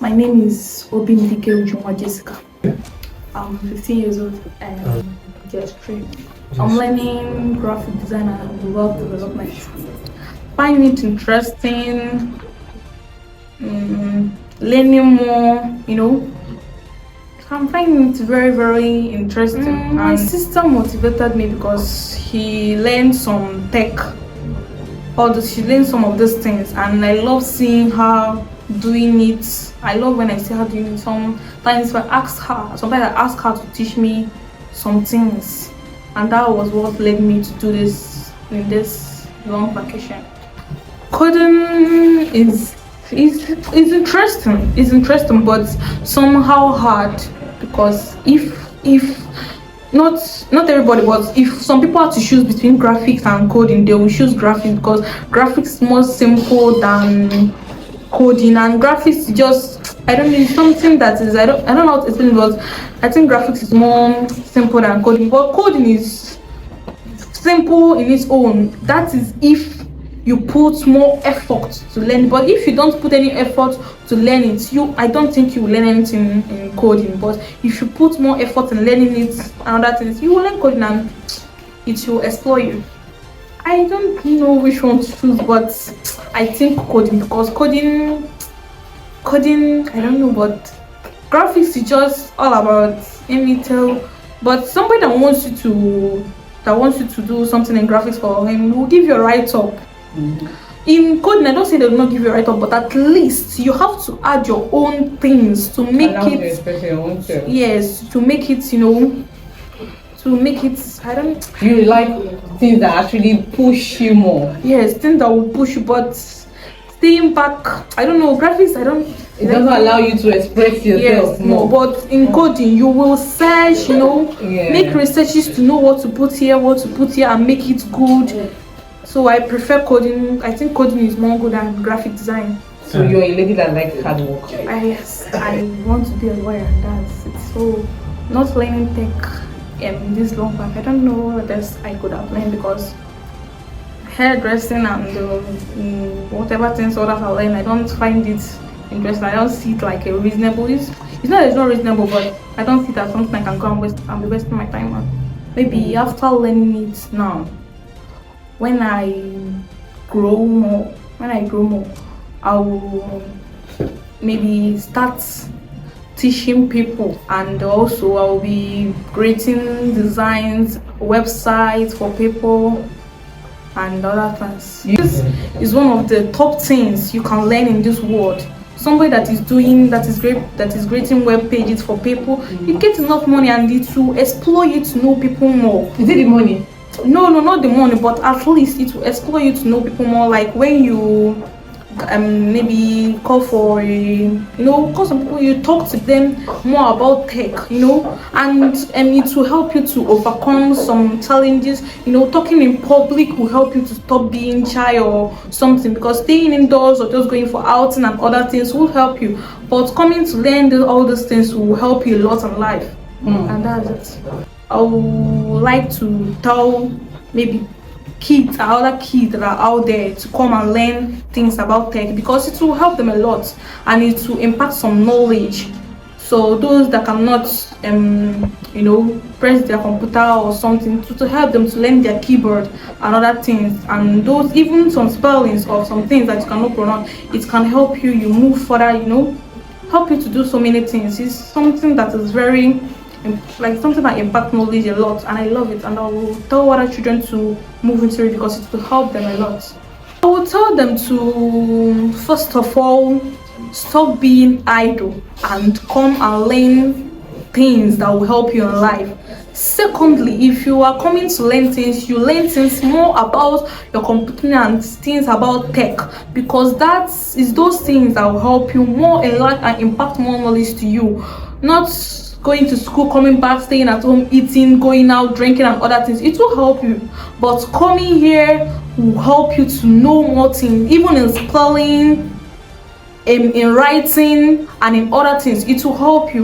My name is Obinike Ujunwa Jessica. I'm 15 years old and just trained. I'm learning graphic design and web development. Find it interesting, learning more, I'm finding it very, very interesting. My sister motivated me because he learned some tech. She learned some of these things, and I love seeing her doing it. I love when I see her doing it. Sometimes I ask her to teach me some things, and that was what led me to do this in this long vacation. Coding is interesting. It's interesting, but somehow hard, because if not everybody, but if some people have to choose between graphics and coding, they will choose graphics because graphics is more simple than coding, and graphics just, I don't know, something that is, I don't know how to explain it, but I think graphics is more simple than coding. But coding is simple in its own. That is if you put more effort to learn. But if you don't put any effort to learn it, I don't think you will learn anything in coding. But if you put more effort in learning it and other things, you will learn coding and it will explore you. I don't know which one to choose, but I think coding, because coding, I don't know, but graphics is just all about but somebody that wants you to do something in graphics for him will give you a write-up. In coding, I don't say they will not give you a write-up, but at least you have to add your own things to make it. Yes, to make it, I don't. You like things that actually push you more. Yes, things that will push you, but staying back, I don't know, graphics, I don't. It doesn't allow you to express yourself more. But in coding, you will search, make researches to know what to put here, and make it good. So I prefer coding. I think coding is more good than graphic design. So you're a lady that likes hard work. Yes, I want to be a lawyer, and that's it. So not learning tech in this long back, I don't know what else I could have learned, because hairdressing and whatever things others are learning, I don't find it interesting. I don't see it like a reasonable. It's not that it's not reasonable, but I don't see it as something I can go and be wasting my time on. Maybe after learning it now, when I grow more, I will maybe start teaching people, and also I will be creating designs, websites for people, and other things. This is one of the top things you can learn in this world. Somebody that is creating web pages for people, you get enough money, and it will explore you to know people more. Is it the money? No, not the money, but at least it will explore you to know people more. Like when you maybe call for call some people, you talk to them more about tech, and it will help you to overcome some challenges. Talking in public will help you to stop being shy or something, because staying indoors or just going for outing and other things will help you, but coming to learn all these things will help you a lot in life. And that's it. I would like to tell maybe other kids that are out there to come and learn things about tech, because it will help them a lot, and it will impart some knowledge. So those that cannot press their computer or something, to help them to learn their keyboard and other things, and those even some spellings of some things that you cannot pronounce, it can help you move further, help you to do so many things. It's something that is very something that impacts knowledge a lot, and I love it, and I will tell other children to move into it because it will help them a lot. I will tell them to, first of all, stop being idle and come and learn things that will help you in life. Secondly, if you are coming to learn things, you learn things more about your computer and things about tech, because that is those things that will help you more in life and impact more knowledge to you. Not going to school, coming back, staying at home, eating, going out, drinking, and other things. It will help you, but coming here will help you to know more things, even in spelling, in writing, and in other things. It will help you.